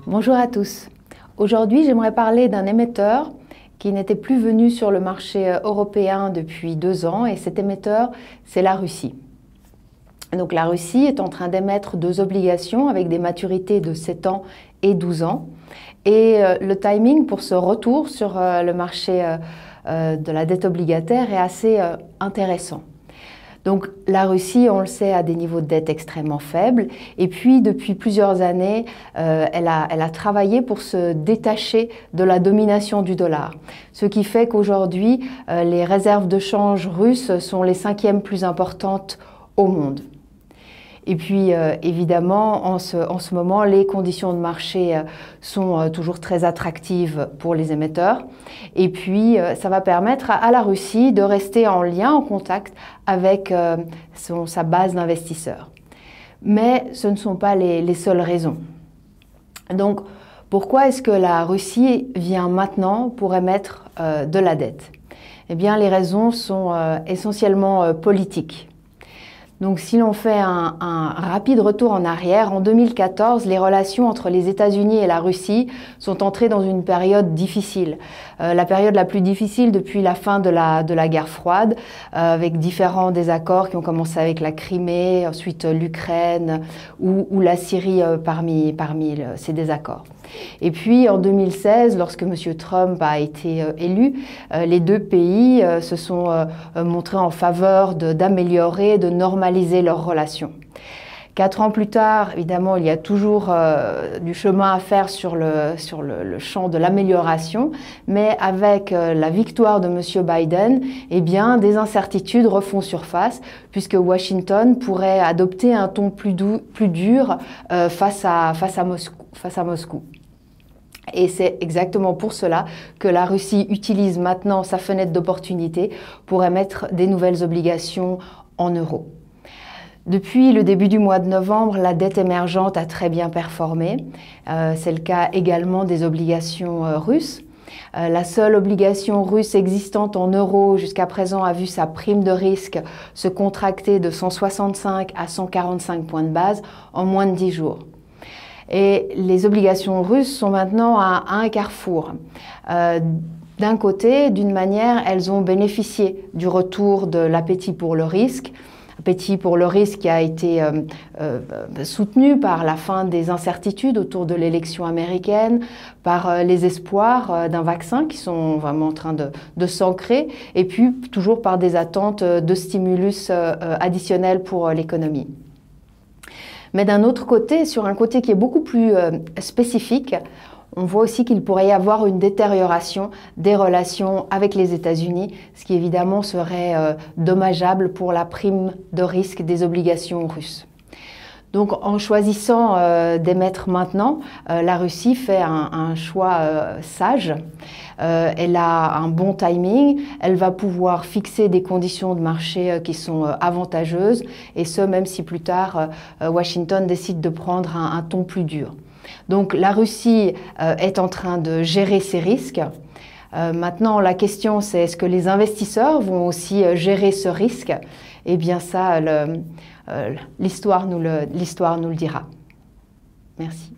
Bonjour à tous. Aujourd'hui, j'aimerais parler d'un émetteur qui n'était plus venu sur le marché européen depuis 2 ans, et cet émetteur, c'est la Russie. Donc la Russie est en train d'émettre 2 obligations avec des maturités de 7 ans et 12 ans. Et le timing pour ce retour sur le marché de la dette obligataire est assez intéressant. Donc la Russie, on le sait, a des niveaux de dette extrêmement faibles, et puis depuis plusieurs années, elle a travaillé pour se détacher de la domination du dollar. Ce qui fait qu'aujourd'hui, les réserves de change russes sont les 5e plus importantes au monde. Et puis, évidemment, en ce moment, les conditions de marché sont toujours très attractives pour les émetteurs. Et puis, ça va permettre à la Russie de rester en lien, en contact avec sa base d'investisseurs. Mais ce ne sont pas les seules raisons. Donc, pourquoi est-ce que la Russie vient maintenant pour émettre de la dette? Eh bien, les raisons sont essentiellement politiques. Donc si l'on fait un rapide retour en arrière, en 2014, les relations entre les États-Unis et la Russie sont entrées dans une période difficile. La période la plus difficile depuis la fin de la guerre froide, avec différents désaccords qui ont commencé avec la Crimée, ensuite l'Ukraine ou la Syrie parmi ces désaccords. Et puis en 2016, lorsque M. Trump a été élu, les 2 pays se sont montrés en faveur d'améliorer, de normaliser leurs relations. 4 ans plus tard, évidemment, il y a toujours du chemin à faire sur le champ de l'amélioration, mais avec la victoire de M. Biden, eh bien, des incertitudes refont surface, puisque Washington pourrait adopter un ton plus dur face à Moscou. Et c'est exactement pour cela que la Russie utilise maintenant sa fenêtre d'opportunité pour émettre des nouvelles obligations en euros. Depuis le début du mois de novembre, la dette émergente a très bien performé. C'est le cas également des obligations russes. La seule obligation russe existante en euros jusqu'à présent a vu sa prime de risque se contracter de 165 à 145 points de base en moins de 10 jours. Et les obligations russes sont maintenant à un carrefour. D'un côté, d'une manière, elles ont bénéficié du retour de l'appétit pour le risque. Appétit pour le risque qui a été soutenu par la fin des incertitudes autour de l'élection américaine, par les espoirs d'un vaccin qui sont vraiment en train de s'ancrer, et puis toujours par des attentes de stimulus additionnels pour l'économie. Mais d'un autre côté, sur un côté qui est beaucoup plus spécifique, on voit aussi qu'il pourrait y avoir une détérioration des relations avec les États-Unis, ce qui évidemment serait dommageable pour la prime de risque des obligations russes. Donc en choisissant d'émettre maintenant, la Russie fait un choix sage. Elle a un bon timing, elle va pouvoir fixer des conditions de marché qui sont avantageuses, et ce même si plus tard Washington décide de prendre un ton plus dur. Donc la Russie est en train de gérer ses risques. Maintenant la question c'est est-ce que les investisseurs vont aussi gérer ce risque? Eh bien ça, l'histoire nous le dira. Merci.